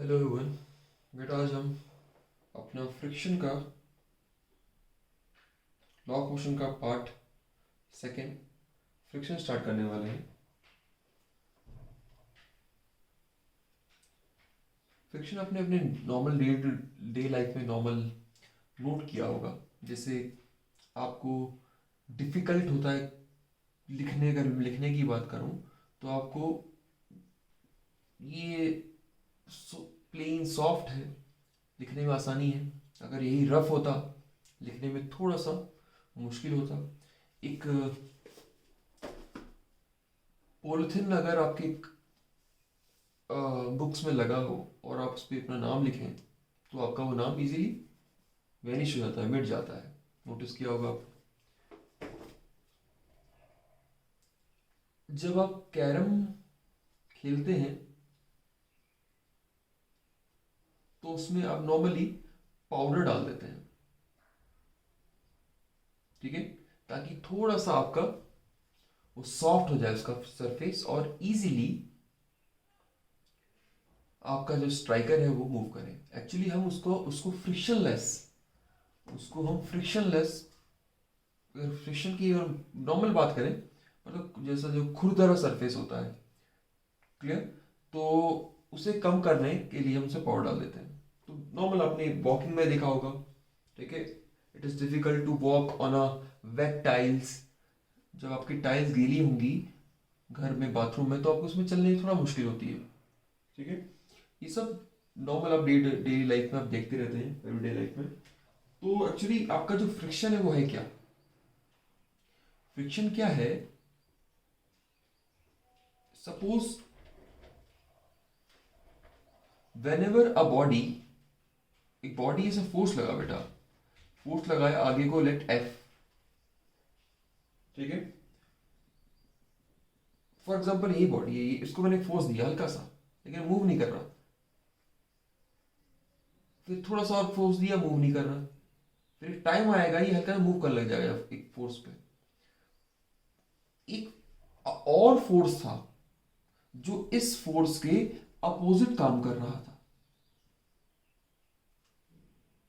Hello everyone. बेटा आज हम अपना फ्रिक्शन का लॉ ऑफ मोशन का पार्ट सेकंड फ्रिक्शन स्टार्ट करने वाले हैं। फ्रिक्शन आपने अपने नॉर्मल डे लाइफ में नॉर्मल नोट किया होगा। जैसे आपको डिफ़िकल्ट होता है लिखने की बात करूं तो आपको ये प्लेन सॉफ्ट है, लिखने में आसानी है। अगर यही रफ होता लिखने में थोड़ा सा मुश्किल होता। एक पॉलिथिन अगर आपके बुक्स में लगा हो और आप उस पर अपना नाम लिखें तो आपका वो नाम इजीली वैनिश हो जाता है, मिट जाता है। नोटिस किया होगा आप। जब आप कैरम खेलते हैं तो उसमें आप नॉर्मली पाउडर डाल देते हैं, ठीक है, ताकि थोड़ा सा आपका वो सॉफ्ट हो जाए उसका सरफेस और इजीली आपका जो स्ट्राइकर है वो मूव करे। एक्चुअली हम उसको उसको फ्रिक्शनलेस उसको हम फ्रिक्शनलेस फ्रिक्शन की अगर नॉर्मल बात करें मतलब जैसा जो खुरदरा सरफेस होता है, क्लियर, तो उसे कम करने के लिए हम उसे पाउडर डाल देते हैं। तो नॉर्मल आपने वॉकिंग में देखा होगा, ठीक है, it is difficult to walk on a wet tiles. जब आपकी टाइल्स गीली होंगी घर में बाथरूम में तो आपको उसमें चलने में थोड़ा मुश्किल होती है, ठीक है। ये सब नॉर्मल आप डेली लाइफ में आप देखते रहते हैं, एवरीडे लाइफ में। तो एक्चुअली आपका जो फ्रिक्शन है वो है क्या? फ्रिक्शन क्या है? सपोज वेनेवर अ बॉडी, एक बॉडी ऐसे फोर्स लगा बेटा, फोर्स लगाया आगे को, लेट एफ, ठीक है। फॉर एग्जांपल यही बॉडी है, इसको मैंने फोर्स दिया हल्का सा लेकिन मूव नहीं कर रहा। फिर थोड़ा सा और फोर्स दिया, मूव नहीं कर रहा। फिर एक टाइम आएगा ये हल्का मूव करने लग जाएगा एक फोर्स पे। एक और फोर्स था जो इस फोर्स के अपोजिट काम कर रहा था।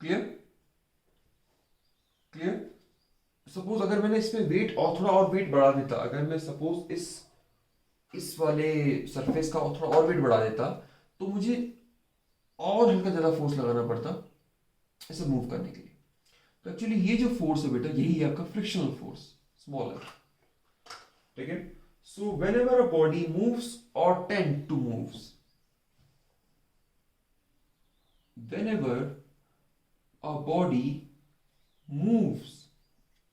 क्लियर? क्लियर? सपोज अगर मैंने इसमें वेट और थोड़ा और वेट बढ़ा देता, अगर मैं सपोज इस वाले सरफेस का और थोड़ा और वेट बढ़ा देता तो मुझे और हल्का ज्यादा फोर्स लगाना पड़ता इसे मूव करने के लिए। तो एक्चुअली ये जो फोर्स है बेटा यही है आपका फ्रिक्शनल फोर्स, स्मॉलर, ठीक है। So whenever a body moves और tend to moves, whenever a body moves,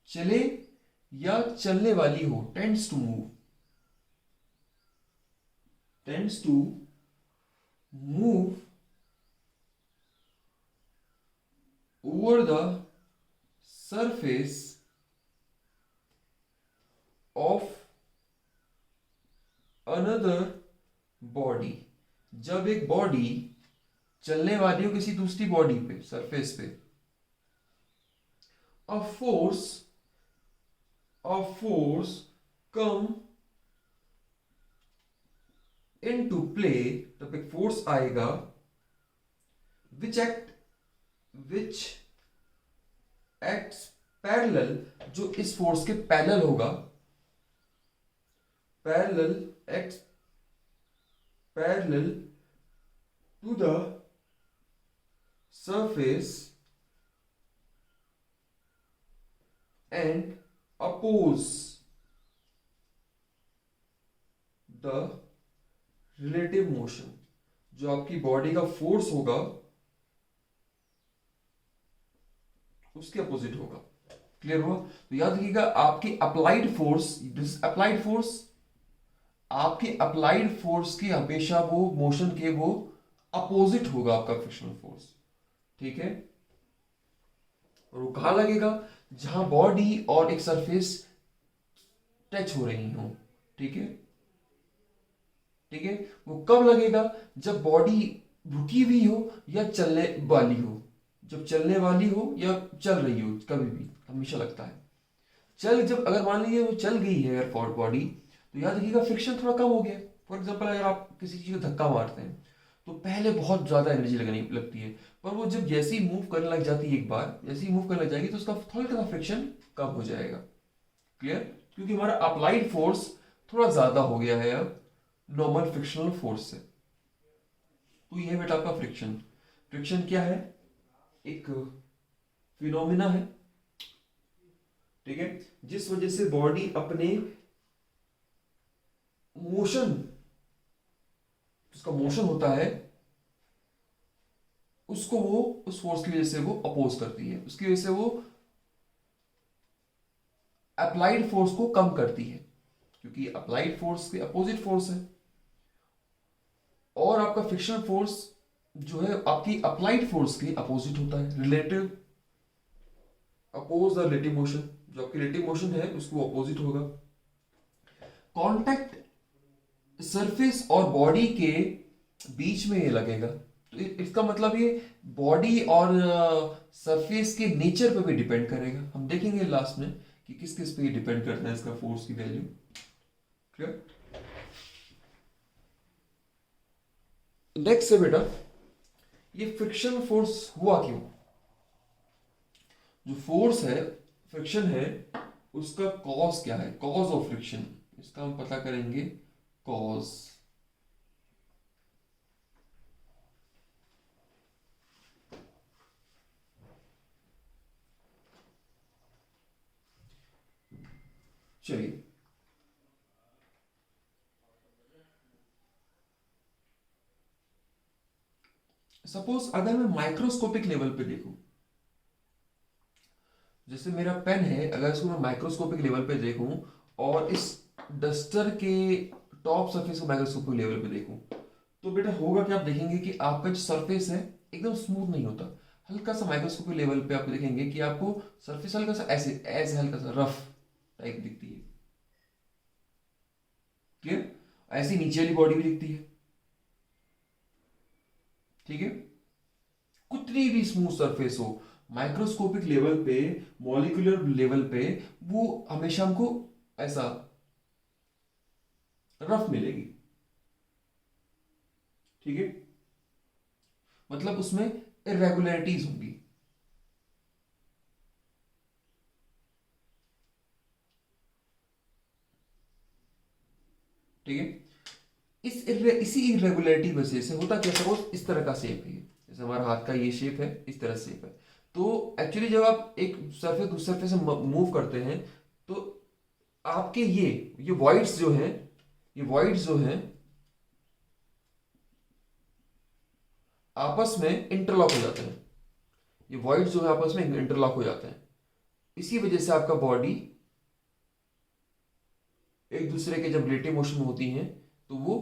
चले या चलने वाली हो, tends to move, tends to move over the surface of another body। जब एक बॉडी चलने वाली हो किसी दूसरी बॉडी पे, सरफेस पे, a force come into play, तब एक फोर्स आएगा which acts parallel, जो इस फोर्स के पैरेलल होगा, acts parallel to the surface and oppose the relative motion। जो आपकी बॉडी का फोर्स होगा उसके अपोजिट होगा। क्लियर हुआ? तो याद रखिएगा आपकी applied force, this applied force, आपके अप्लाइड फोर्स की हमेशा वो मोशन के वो अपोजिट होगा आपका फ्रिक्शनल फोर्स, ठीक है। और वो कहां लगेगा? जहां बॉडी और एक सरफेस टच हो रही हो, ठीक है, ठीक है। वो कब लगेगा? जब बॉडी रुकी हुई हो या चलने वाली हो। जब चलने वाली हो या चल रही हो, कभी भी हमेशा लगता है। जब अगर मान लीजिए वो चल गई है अगर फॉर बॉडी, तो याद रखिएगा फ्रिक्शन थोड़ा कम हो गया। फॉर एग्जांपल अगर आप किसी चीज को धक्का मारते हैं तो पहले बहुत ज्यादा एनर्जी लगनी लगती है, पर वो जब जैसे ही मूव करने लग जाती है, एक बार जैसे ही मूव करने लग जाएगी तो उसका थोड़ा सा फ्रिक्शन कम हो जाएगा। क्लियर? क्योंकि हमारा अप्लाइड फोर्स थोड़ा ज्यादा हो गया है अब नॉर्मल फ्रिक्शनल फोर्स से। तो ये है बेटा आपका फ्रिक्शन। फ्रिक्शन क्या है? एक फिनोमिना है, ठीक है, जिस वजह से बॉडी अपने मोशन, जिसका मोशन होता है उसको वो उस फोर्स की वजह से वो अपोज करती है, उसकी वजह से वो अप्लाइड फोर्स को कम करती है, क्योंकि अप्लाइड फोर्स के अपोजिट फोर्स है। और आपका फ्रिक्शनल फोर्स जो है आपकी अप्लाइड फोर्स के अपोजिट होता है, relative, oppose the relative motion. जो आपकी रिलेटिव मोशन है उसको अपोजिट होगा। कांटेक्ट सरफेस और बॉडी के बीच में ये लगेगा, तो इसका मतलब ये बॉडी और सरफेस के नेचर पे भी डिपेंड करेगा। हम देखेंगे लास्ट में कि किस किस पे डिपेंड करता है इसका फोर्स की वैल्यू। क्लियर? नेक्स्ट है बेटा, ये फ्रिक्शन फोर्स हुआ क्यों? जो फोर्स है, फ्रिक्शन है, उसका कॉज क्या है? कॉज ऑफ फ्रिक्शन, इसका हम पता करेंगे कॉज। चलिए, सपोज अगर मैं माइक्रोस्कोपिक लेवल पे देखूं, जैसे मेरा पेन है, अगर इसको मैं माइक्रोस्कोपिक लेवल पे देखूं और इस डस्टर के टॉप सरफेस को माइक्रोस्कोपिक लेवल पे देखूं, तो बेटा होगा कि आप देखेंगे कि आपका जो सरफेस है एकदम स्मूथ नहीं होता। हल्का सा माइक्रोस्कोपिक लेवल पे आप देखेंगे कि आपको सरफेस हल्का सा ऐसे ऐसे हल्का सा रफ टाइप दिखती है। क्लियर? ऐसी नीचे वाली बॉडी भी दिखती है, ठीक है। कितनी भी स्मूथ सरफेस हो, माइक्रोस्कोपिक लेवल पे, मॉलिक्यूलर लेवल पे, वो हमेशा हमको ऐसा रफ मिलेगी, ठीक है। मतलब उसमें इरेगुलरिटीज होंगी, ठीक है। इसी इरेगुलरिटी वजह से होता क्या, सपोज इस तरह का शेप है, जैसे हमारा हाथ का ये शेप है, इस तरह शेप है। तो एक्चुअली जब आप एक सरफेस दूसरे सरफेस से मूव करते हैं, तो आपके ये वॉइड्स जो हैं, ये वॉइड्स जो हैं आपस में इंटरलॉक हो जाते हैं। ये वॉइड्स जो है आपस में इंटरलॉक हो जाते हैं। इसी वजह से आपका बॉडी एक दूसरे के जब रिलेटिव मोशन में होती हैं तो वो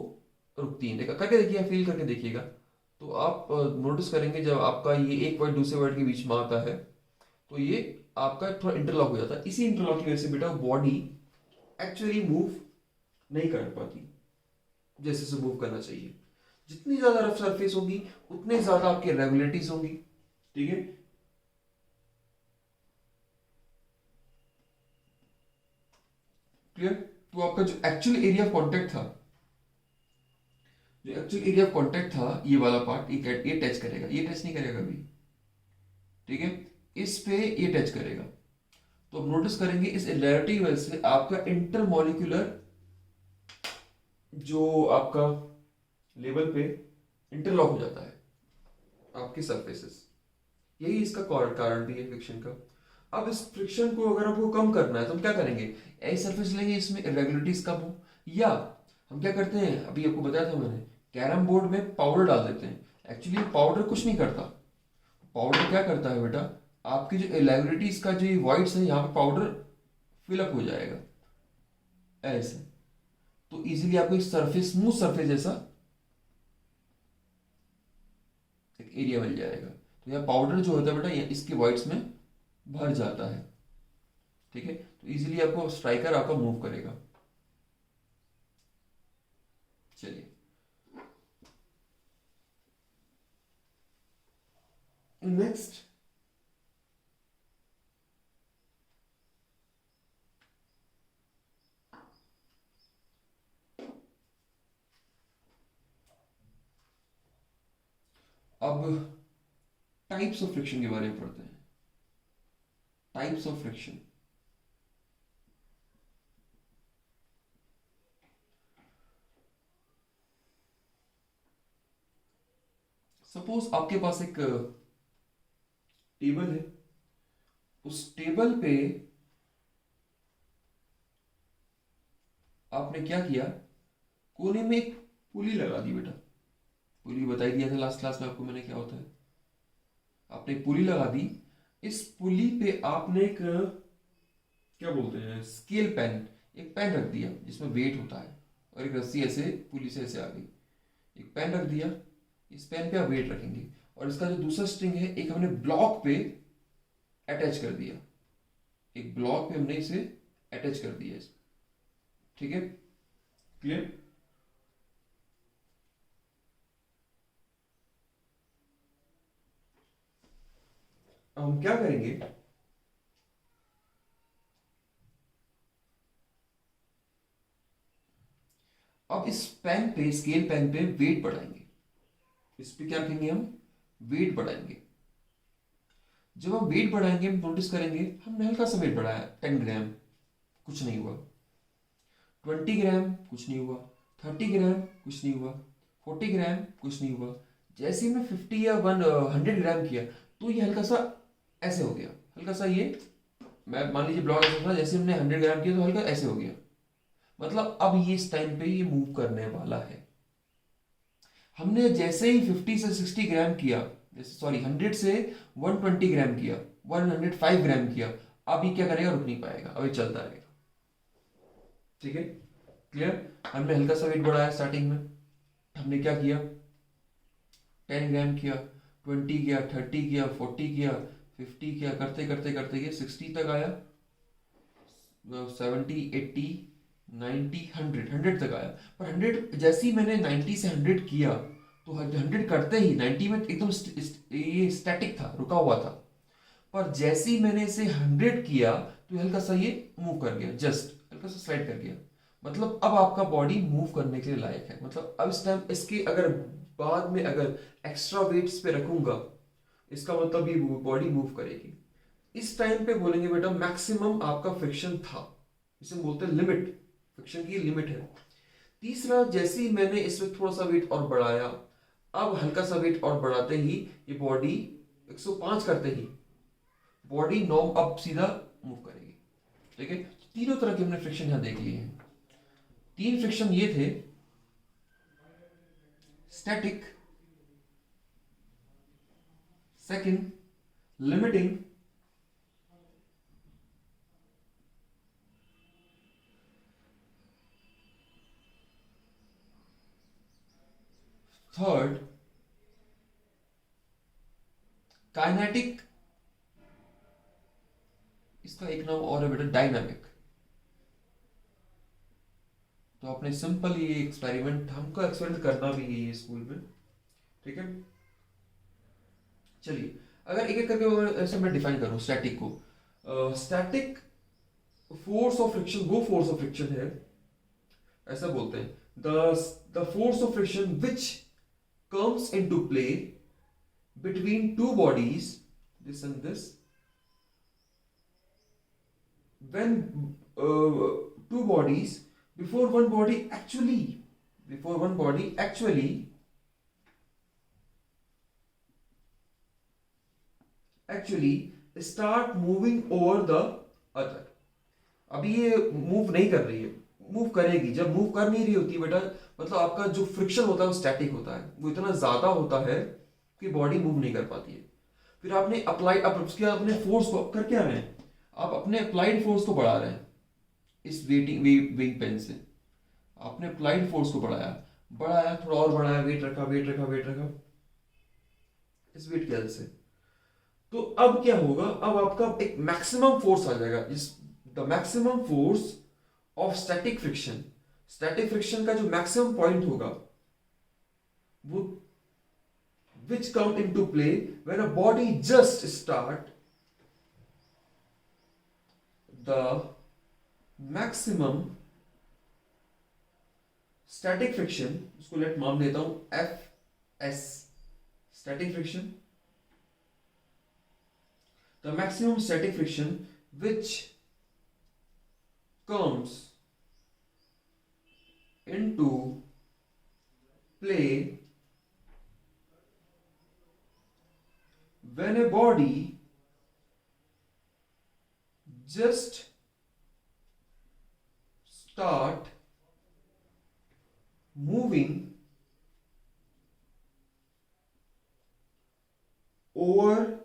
रुकती हैं। देखा करके देखिए, फील करके देखिएगा, तो आप नोटिस करेंगे जब आपका ये एक वर्ड दूसरे वर्ड के बीच में आता है तो ये आपका थोड़ा इंटरलॉक हो जाता है। इसी इंटरलॉक की वजह से बेटा बॉडी एक्चुअली मूव नहीं कर पाती जैसे से मूव करना चाहिए। जितनी ज्यादा रफ सरफेस होगी उतने ज्यादा आपकी रेगुलेटरीज होंगी, ठीक है। क्लियर? तो आपका जो एक्चुअल एरिया ऑफ कांटेक्ट था, जो एक्चुअल एरिया ऑफ कांटेक्ट था, ये वाला पार्ट, ये टच करेगा, ये टच नहीं करेगा कभी, ठीक है। इस पे ये टच करेगा। तो आप नोटिस करेंगे इस इरेगुलरिटी की वजह से आपका इंटरमॉलिक्यूलर जो आपका लेवल पे इंटरलॉक हो जाता है आपके सरफेसेस। यही इसका कारण भी है फ्रिक्शन का। अब इस फ्रिक्शन को अगर आपको कम करना है तो हम क्या करेंगे? ऐसी सरफेस लेंगे इसमें इरेगुलरिटीज कम हो, या हम क्या करते हैं, अभी आपको बताया था मैंने, कैरम बोर्ड में पाउडर डाल देते हैं। एक्चुअली पाउडर कुछ नहीं करता। पाउडर क्या करता है बेटा, आपकी जो इरेगुलरिटीज का जो वॉइड्स है यहाँ पे पाउडर फिलअप हो जाएगा ऐसे, तो इजीली आपको एक सरफेस, स्मूथ सरफेस जैसा एक एरिया मिल जाएगा। तो यहाँ पाउडर जो होता है बेटा ये इसके वॉइड्स में भर जाता है, ठीक है। तो इजीली आपको स्ट्राइकर आपका मूव करेगा। चलिए, नेक्स्ट, अब टाइप्स ऑफ फ्रिक्शन के बारे में पढ़ते हैं। Types of friction. सपोज आपके पास एक टेबल है, उस टेबल पे आपने क्या किया, कोने में एक पुली लगा दी बेटा। पुली बताई दिया था लास्ट क्लास में आपको मैंने क्या होता है। आपने एक पुली लगा दी, इस पुली पे आपने एक क्या बोलते हैं स्केल पेन, एक पेन रख दिया जिसमें वेट होता है, और एक रस्सी ऐसे पुली से ऐसे आ गई, एक पेन रख दिया, इस पेन पे आप वेट रखेंगे, और इसका जो दूसरा स्ट्रिंग है एक हमने ब्लॉक पे अटैच कर दिया, एक ब्लॉक पे हमने इसे अटैच कर दिया इसमें। ठीक है, क्लियर। अब हम क्या करेंगे, अब इस पेन पे स्केल पेन पे वेट बढ़ाएंगे, इस पे क्या करेंगे हम, वेट बढ़ाएंगे। जब हम वेट बढ़ाएंगे हम नोटिस करेंगे हमने हल्का सा वेट बढ़ाया, 10 ग्राम, कुछ नहीं हुआ। 20 ग्राम, कुछ नहीं हुआ। 30 ग्राम, कुछ नहीं हुआ। 40 ग्राम, कुछ नहीं हुआ। जैसे ही मैं 50 या 100 ग्राम किया तो ये हल्का सा ऐसे हो गया, हल्का सा ये, मैं मान लीजिए ब्लॉक ऐसा था, जैसे हमने 100 ग्राम किया तो हल्का ऐसे हो गया। मतलब अब ये इस टाइम पे ये मूव करने वाला है। हमने जैसे ही 50 से 60 ग्राम किया, जैसे सॉरी 100 से 120 ग्राम किया, 105 ग्राम किया, अब ये क्या करेगा, रुक नहीं पाएगा, अब ये चलता रहेगा। ठीक है, क्लियर। हमने हल्का सा वेट बढ़ाया स्टार्टिंग में, हमने क्या किया, 10 ग्राम किया, 20 किया, 30 किया, 40 किया, 50 किया, करते करते करते ये 60 तक आया, 70, 80, 90, 100 तक आया। पर 100 जैसे ही मैंने 90 से 100 किया तो 100 करते ही 90 में एकदम ये स्टैटिक था, रुका हुआ था। पर जैसे ही मैंने इसे 100 किया तो हल्का सा ये मूव कर गया, जस्ट हल्का सा स्लाइड कर गया। मतलब अब आपका बॉडी मूव करने के लिए लायक है। मतलब अब इस टाइम इसके अगर बाद में अगर एक्स्ट्रा वेट्स पे रखूंगा, इसका मतलब ये बॉडी मूव करेगी। इस टाइम पे बोलेंगे बेटा मैक्सिमम आपका फ्रिक्शन था, इसे बोलते हैं लिमिट, फ्रिक्शन की लिमिट है। तीसरा, जैसे ही मैंने इसमें थोड़ा सा वेट और बढ़ाया, अब हल्का सा वेट और बढ़ाते ही ये बॉडी 105 करते ही बॉडी नॉर्म अब सीधा मूव करेगी। ठीक है, तीनों तरह के हमने फ्रिक्शन यहां देख लिए हैं। 3 फ्रिक्शन ये थे, static, second limiting, third kinetic, इसका एक नाम और है बेटा डायनामिक। तो आपने सिंपल ये एक्सपेरिमेंट, हमको एक्सपेरिमेंट करना भी है ये स्कूल में। ठीक है, चलिए अगर एक एक करके ऐसे मैं डिफाइन करूं स्टैटिक को, स्टैटिक फोर्स ऑफ फ्रिक्शन, वो फोर्स ऑफ फ्रिक्शन है, ऐसा बोलते हैं, the force of friction which comes into play between two bodies, this and this, when two bodies, before one body actually, before one body actually start moving over the other। अभी ये move नहीं कर रही है, move करेगी। जब move कर नहीं रही होती बेटा, मतलब आपका जो फ्रिक्शन होता है वो स्टैटिक होता है, वो इतना ज्यादा होता है कि बॉडी मूव नहीं कर पाती है। फिर आपने अप्लाई, अब उसके बाद अपने फोर्स को कर क्या रहे हैं, आप अपने अप्लाइड फोर्स को बढ़ा रहे हैं इस वेटिंग पेन से। आपने अप्लाइड फोर्स को बढ़ाया, बढ़ाया, थोड़ा और बढ़ाया, वेट रखा, वेट रखा, वेट रखा, इस वेट की वजह से। तो अब क्या होगा, अब आपका एक मैक्सिमम फोर्स आ जाएगा, इस the maximum force of static friction. Static friction का जो मैक्सिमम पॉइंट होगा वो which come into play when a body just start the maximum static friction, उसको लेट मान देता हूं F S, static friction, the maximum static friction which comes into play when a body just start moving over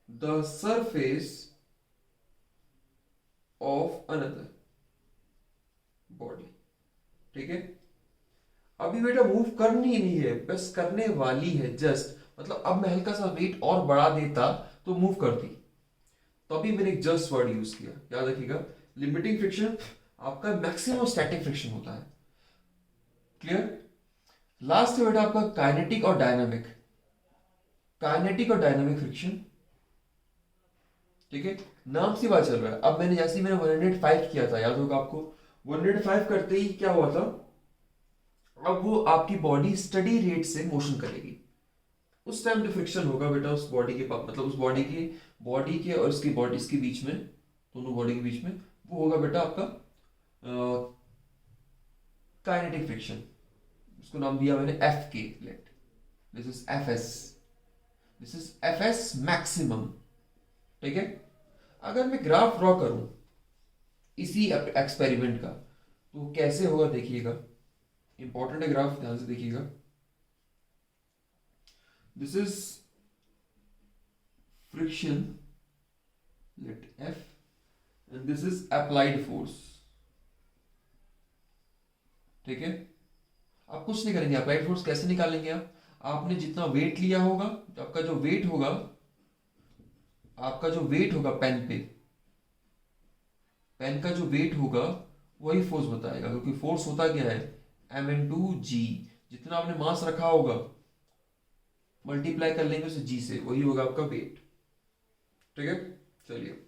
the surface of another body. ठीक है, अभी बेटा move करनी ही नहीं है, बस करने वाली है जस्ट, मतलब अब मैं हल्का सा वेट और बढ़ा देता तो मूव करती, तो अभी मैंने एक जस्ट वर्ड यूज किया, याद रखिएगा। लिमिटिंग फ्रिक्शन आपका मैक्सिमम स्टैटिक फ्रिक्शन होता है। क्लियर? लास्ट है बेटा आपका काइनेटिक और डायनामिक। काइनेटिक और डायनामिक फ्रिक्शन, ठीक है, नाम से बात चल रहा है। अब मैंने जैसे ही मैंने 105 किया था, याद होगा आपको, 105 करते ही क्या हुआ था, अब वो आपकी बॉडी स्टडी रेट से मोशन करेगी, उस टाइम जो फ्रिक्शन होगा बेटा उस बॉडी के मतलब उस बॉडी के और इसकी बॉडी इसके बीच में, दोनों बॉडी के बीच में, वो होगा बेटा आपका काइनेटिक फ्रिक्शन। उसको नाम दिया मैंने एफ के, let this is F S, this is F S maximum. ठीक है, अगर मैं ग्राफ ड्रॉ करूं इसी एक्सपेरिमेंट का तो कैसे होगा देखिएगा, इंपॉर्टेंट है ग्राफ, ध्यान से देखिएगा। This is friction, let F, and this is applied force. ठीक है, आप कुछ नहीं करेंगे, अप्लाइड फोर्स कैसे निकालेंगे आप, आपने जितना वेट लिया होगा, आपका जो वेट होगा, आपका जो वेट होगा पेन पे, पेन का जो वेट होगा वही फोर्स बताएगा, क्योंकि फोर्स होता क्या है, एम इन टू जी, जितना आपने मास रखा होगा मल्टीप्लाई कर लेंगे उसे जी से, वही होगा आपका वेट। ठीक है, चलिए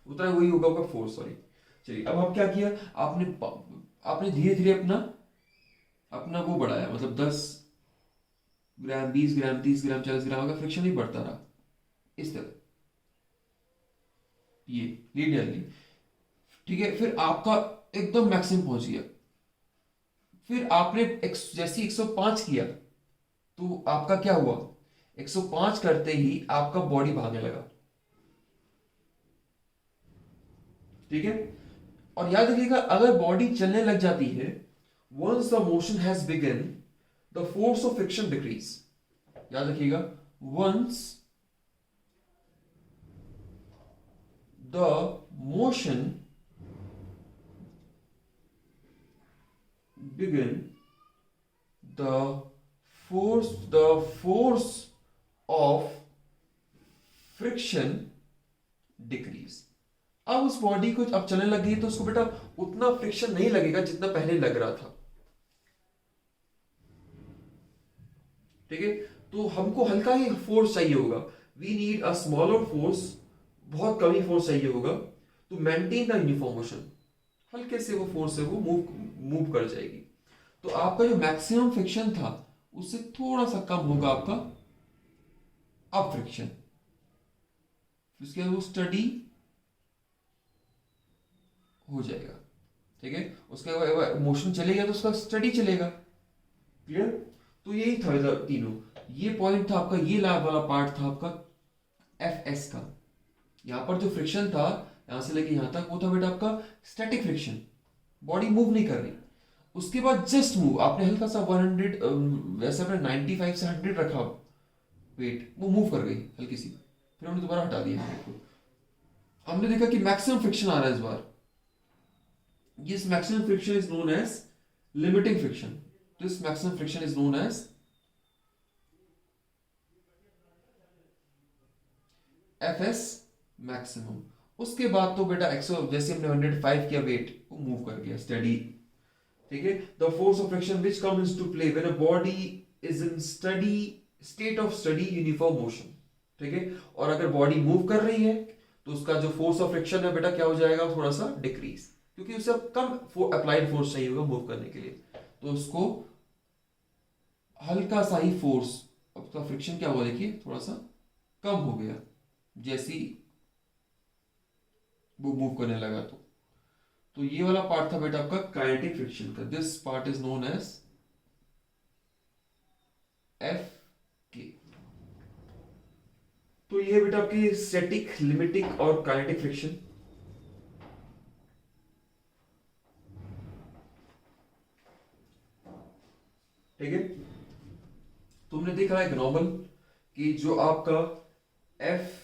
उतना वही होगा आपका फोर्स, सॉरी। चलिए अब आप क्या किया, आपने धीरे धीरे अपना वो बढ़ाया, मतलब 10 ग्राम, 20 ग्राम, 30 ग्राम, 40 ग्राम का फ्रिक्शन ही बढ़ता रहा इस तरह, ये लीनियरली। ठीक है, फिर आपका एकदम मैक्सिमम पहुंच गया, फिर आपने जैसे 105 किया तो आपका क्या हुआ, 105 करते ही आपका बॉडी भागने लगा। ठीक है, और याद रखिएगा अगर बॉडी चलने लग जाती है, once the motion has began the force of friction decrease. याद रखिएगा, once the motion begin the force of friction decrease। अब उस बॉडी को अब चलने लगी तो उसको बेटा उतना फ्रिक्शन नहीं लगेगा जितना पहले लग रहा था। ठीक है, तो हमको हल्का ही फोर्स चाहिए होगा, we need a smaller force, बहुत कम ही फोर्स चाहिए होगा to maintain the uniform motion. हल्के से वो फोर्स है वो मूव कर जाएगी, तो आपका जो मैक्सिमम फ्रिक्शन था उससे थोड़ा सा कम होगा आपका अब फ्रिक्शन, उसके बाद वो स्टडी हो जाएगा। ठीक है, उसके बाद मोशन चलेगा तो उसका स्टडी चलेगा। क्लियर? तो यही था तीनों, ये पॉइंट था आपका, ये लाभ वाला पार्ट था आपका एफ एस का। यहां पर जो फ्रिक्शन था यहां से लेके यहां तक वो था बेटा आपका स्टैटिक फ्रिक्शन, बॉडी मूव नहीं कर रही। उसके बाद जस्ट मूव, आपने हल्का सा 100 वैसे आपने 95 से 100 रखा वेट, वो मूव कर गई हल्की सी, फिर हमने दोबारा हटा दिया वेट को। हमने देखा कि मैक्सिमम फ्रिक्शन आ रहा है इस बार, this maximum friction is known as limiting friction, this maximum friction is known as fs maximum। उसके बाद तो बेटा 100 जैसे हमने 105 किया वेट, वो मूव कर गया स्टडी। ठीक है, the force of friction which comes to play when a body is in state of steady uniform motion. ठीक है, और अगर बॉडी मूव कर रही है तो उसका जो फोर्स ऑफ फ्रिक्शन है बेटा क्या हो जाएगा, थोड़ा सा डिक्रीज, क्योंकि उसे कम अप्लाइड फोर्स चाहिए होगा मूव करने के लिए, तो उसको हल्का सा ही फोर्स, अब उसका फ्रिक्शन क्या हुआ देखिए, थोड़ा सा कम हो गया जैसी वो मूव करने लगा। तो ये वाला पार्ट था बेटा आपका काइनेटिक फ्रिक्शन का। This part is known as F K. तो ये है बेटा आपकी स्टैटिक, लिमिटिक और काइनेटिक फ्रिक्शन। ठीक है, तुमने देखा है नॉर्मल कि जो आपका एफ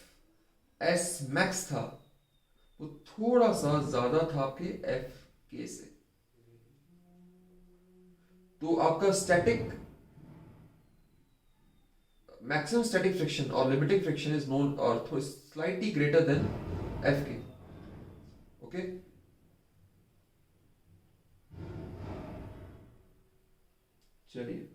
एस मैक्स था वो थोड़ा सा ज्यादा था आपके एफ के से। तो आपका स्टैटिक, मैक्सिमम स्टैटिक फ्रिक्शन और लिमिटिंग फ्रिक्शन इज नोन और थोड़ी स्लाइटली ग्रेटर देन एफ के। ओके, चलिए